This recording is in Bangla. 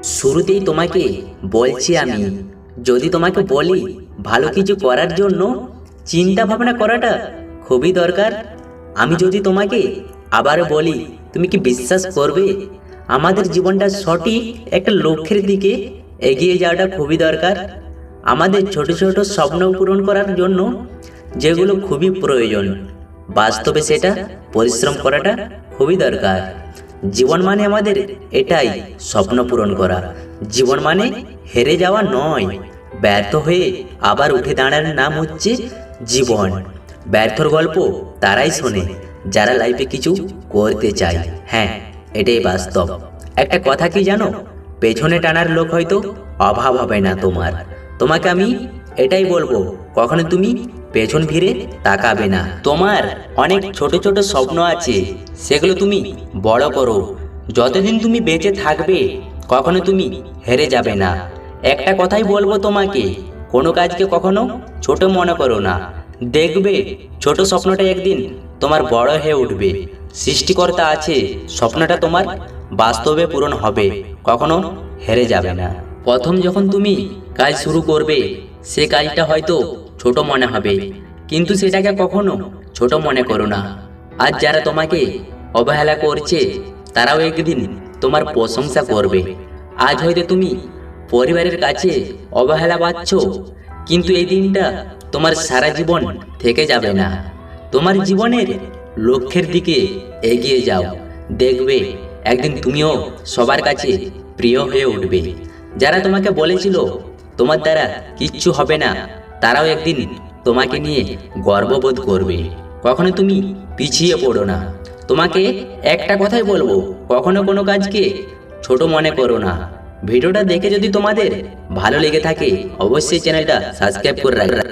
শুরুতেই তোমাকে বলছি আমি, যদি তোমাকে বলি ভালো কিছু করার জন্য চিন্তা ভাবনা করাটা খুবই দরকার। আমি যদি তোমাকে আবারও বলি, তুমি কি বিশ্বাস করবে? আমাদের জীবনটা সঠিক একটা লক্ষ্যের দিকে এগিয়ে যাওয়াটা খুবই দরকার। আমাদের ছোট ছোট স্বপ্ন পূরণ করার জন্য যেগুলো খুবই প্রয়োজন, বাস্তবে সেটা পরিশ্রম করাটা খুবই দরকার। জীবন মানে আমাদের এটাই, স্বপ্ন পূরণ করা। জীবন মানে হেরে যাওয়া নয়, ব্যর্থ হয়ে আবার উঠে দাঁড়ানোর নাম হচ্ছে জীবন। ব্যর্থর গল্প তারাই শোনে যারা লাইফে কিছু করতে চায়। হ্যাঁ, এটাই বাস্তব। একটা কথা কি জানো, পেছনে টানার লোক হয়তো অভাব হবে না তোমার। তোমাকে আমি এটাই বলবো, কখনো তুমি পেছন ফিরে তাকাবে না। তোমার অনেক ছোট ছোট স্বপ্ন আছে, সেগুলো তুমি বড় করো। যতদিন তুমি বেঁচে থাকবে কখনো তুমি হেরে যাবে না। একটা কথাই বলবো তোমাকে, কোনো কাজকে কখনো ছোট মনে করো না। দেখবে ছোট স্বপ্নটা একদিন তোমার বড় হয়ে উঠবে। সৃষ্টিকর্তা আছে, স্বপ্নটা তোমার বাস্তবে পূরণ হবে, কখনো হেরে যাবে না। প্রথম যখন তুমি কাজ শুরু করবে, সে কাজটা হয়তো ছোট মনে হবে, কিন্তু সেটাকে কখনো ছোট মনে করো না। আজ যারা তোমাকে অবহেলা করছে, তারাও একদিন তোমার প্রশংসা করবে। আজ হয়তো তুমি পরিবারের কাছে অবহেলা পাচ্ছ, কিন্তু এই দিনটা তোমার সারা জীবন থেকে যাবে না। তোমার জীবনের লক্ষ্যের দিকে এগিয়ে যাও, দেখবে একদিন তুমিও সবার কাছে প্রিয় হয়ে উঠবে। যারা তোমাকে বলেছিল তোমার দ্বারা কিচ্ছু হবে না, তারাও একদিন তোমাকে নিয়ে গর্ববোধ করবে। কখনো তুমি পিছিয়ে পড়ো না। তোমাকে একটা কথাই বলবো, কখনো কোনো কাজকে ছোট মনে করো না। ভিডিওটা দেখে যদি তোমাদের ভালো লেগে থাকে, অবশ্যই চ্যানেলটা সাবস্ক্রাইব করে রাখবে।